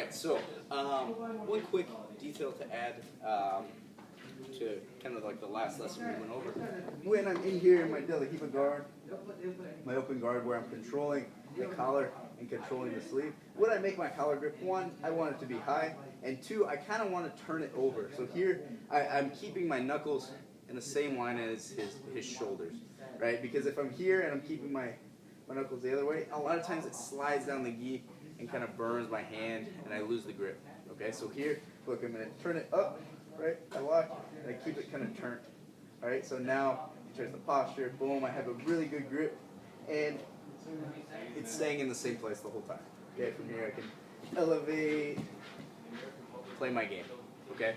Alright, so one quick detail to add to kind of like the last lesson we went over. When I'm in here in my De La Hiva guard, my open guard where I'm controlling the collar and controlling the sleeve, when I make my collar grip, one, I want it to be high, and two, I kind of want to turn it over. So here, I'm keeping my knuckles in the same line as his shoulders, right? Because if I'm here and I'm keeping my knuckles the other way, a lot of times it slides down the gi and kind of burns my hand and I lose the grip. Okay, so here, look, I'm going to turn it up, right? I lock and I keep it kind of turned. All right, so now there's the posture, boom, I have a really good grip and it's staying in the same place the whole time. Okay, from here I can elevate, play my game. Okay.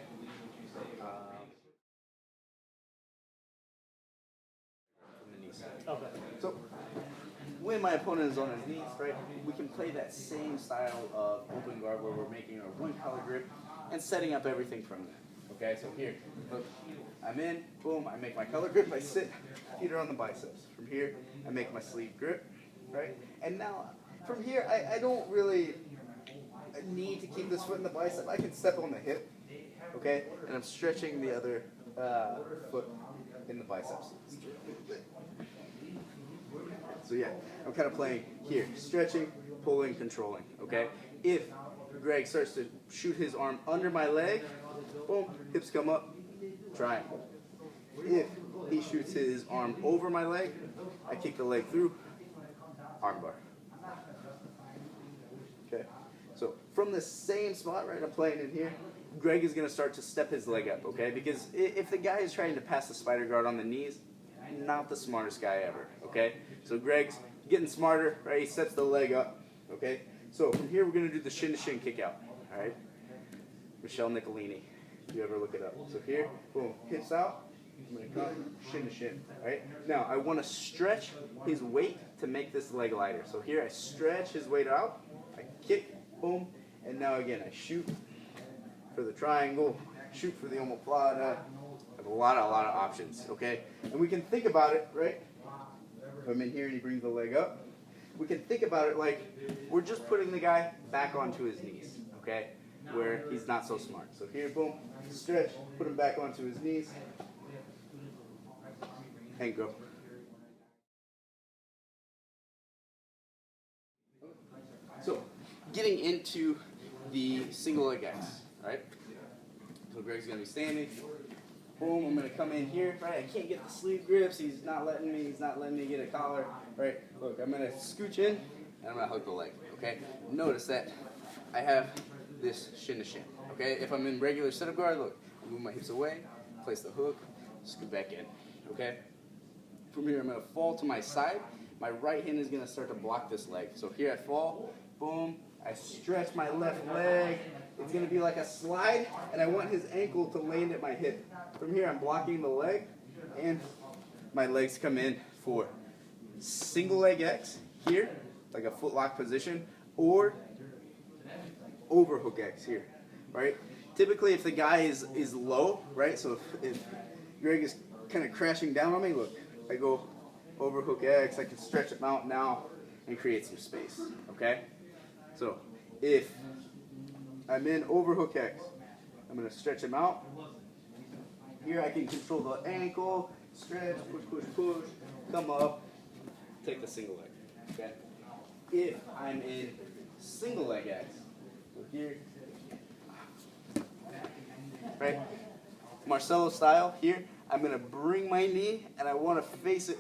From the knee side. Okay. So when my opponent is on his knees, right, we can play that same style of open guard where we're making our one collar grip and setting up everything from there. Okay, so here, look, I'm in, boom, I make my collar grip, I sit, feet are on the biceps. From here, I make my sleeve grip, right? And now, from here, I don't really need to keep this foot in the bicep. I can step on the hip, okay? And I'm stretching the other foot in the biceps. So yeah, I'm kind of playing here, stretching, pulling, controlling, okay? If Greg starts to shoot his arm under my leg, boom, hips come up, triangle. If he shoots his arm over my leg, I kick the leg through, armbar. Okay, so from the same spot, right, I'm playing in here, Greg is going to start to step his leg up, okay? Because if the guy is trying to pass the spider guard on the knees, not the smartest guy ever, okay? So Greg's getting smarter, right? He steps the leg up, okay? So from here, we're going to do the shin-to-shin kick out, all right? Michelle Nicolini, if you ever look it up. So here, boom, hips out, I'm going to come shin-to-shin, all right? Now, I want to stretch his weight to make this leg lighter. So here, I stretch his weight out, I kick, boom, and now again, I shoot for the triangle, shoot for the omoplata. I have a lot of options, okay? And we can think about it, right? If I'm in here and he brings the leg up, we can think about it like we're just putting the guy back onto his knees, okay? Where he's not so smart. So here, boom, stretch, put him back onto his knees, and go. So, getting into the single leg X, right? So Greg's gonna be standing. Boom, I'm gonna come in here, right? I can't get the sleeve grips, he's not letting me get a collar, right? Look, I'm gonna scooch in, and I'm gonna hook the leg, okay? Notice that I have this shin to shin, okay? If I'm in regular setup guard, look, I move my hips away, place the hook, scoot back in, okay? From here, I'm gonna fall to my side. My right hand is gonna start to block this leg. So here I fall, boom, I stretch my left leg. It's gonna be like a slide, and I want his ankle to land at my hip. From here, I'm blocking the leg, and my legs come in for single leg X here, like a footlock position, or overhook X here, right? Typically, if the guy is low, right, so if Greg is kind of crashing down on me, look, I go overhook X, I can stretch him out now and create some space, okay? So if I'm in overhook X, I'm going to stretch him out. Here I can control the ankle, stretch, push, come up, take the single leg, okay? If I'm in single leg X, so here, right? Marcelo style, here, I'm going to bring my knee and I want to face it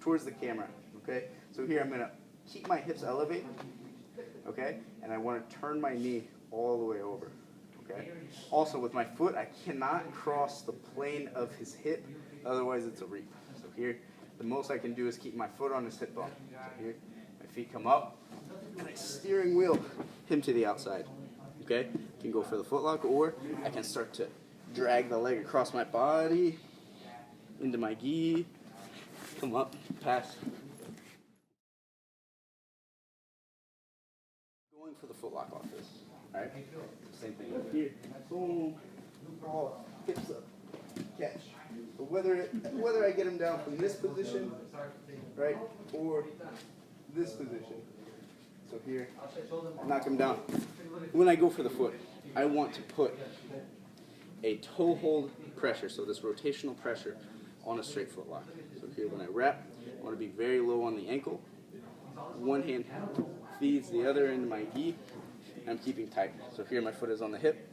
towards the camera, okay? So here I'm going to keep my hips elevated, okay? And I want to turn my knee all the way over, okay? Also with my foot, I cannot cross the plane of his hip, otherwise it's a reap. So here, the most I can do is keep my foot on his hip bone. So here, my feet come up, and I steering wheel him to the outside, okay? I can go for the footlock, or I can start to drag the leg across my body, into my gi, come up, pass. Going for the footlock off this, alright? Same thing up here, boom, all hips up, catch. But whether I get him down from this position, right, or this position, So here, knock him down. When I go for the foot, I want to put a toe hold pressure, so this rotational pressure on a straight foot lock. So here when I wrap, I want to be very low on the ankle. One hand feeds the other into my gi, and I'm keeping tight. So here my foot is on the hip.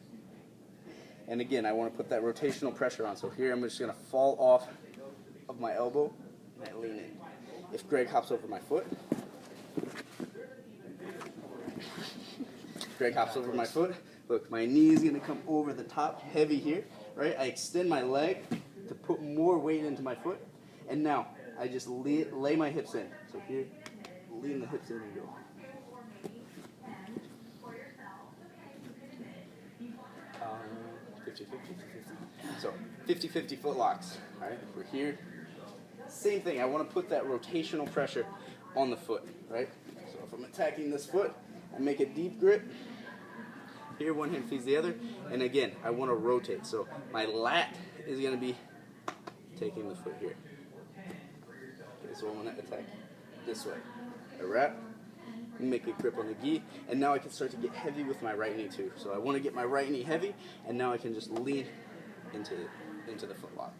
And again, I want to put that rotational pressure on. So here I'm just going to fall off of my elbow and I lean in. If Greg hops over my foot, look, my knee is going to come over the top, heavy here, right? I extend my leg to put more weight into my foot, and now I just lay my hips in. So here, lean the hips in and go. Um, 50-50. So 50-50 foot locks. All right, we're here. Same thing. I want to put that rotational pressure on the foot, right? So if I'm attacking this foot, I make a deep grip. Here, one hand feeds the other, and again, I want to rotate. So my lat is going to be taking the foot here. Okay, so I'm going to attack this way. I wrap, make a grip on the gi, and now I can start to get heavy with my right knee too. So I want to get my right knee heavy, and now I can just lean into the foot lock.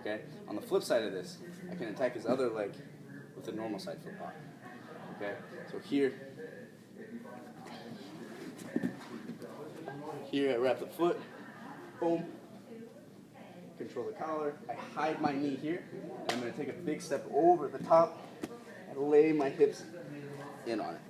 Okay. On the flip side of this, I can attack his other leg with a normal side foot lock. Okay. So here I wrap the foot, boom, control the collar, I hide my knee here, and I'm going to take a big step over the top and lay my hips in on it.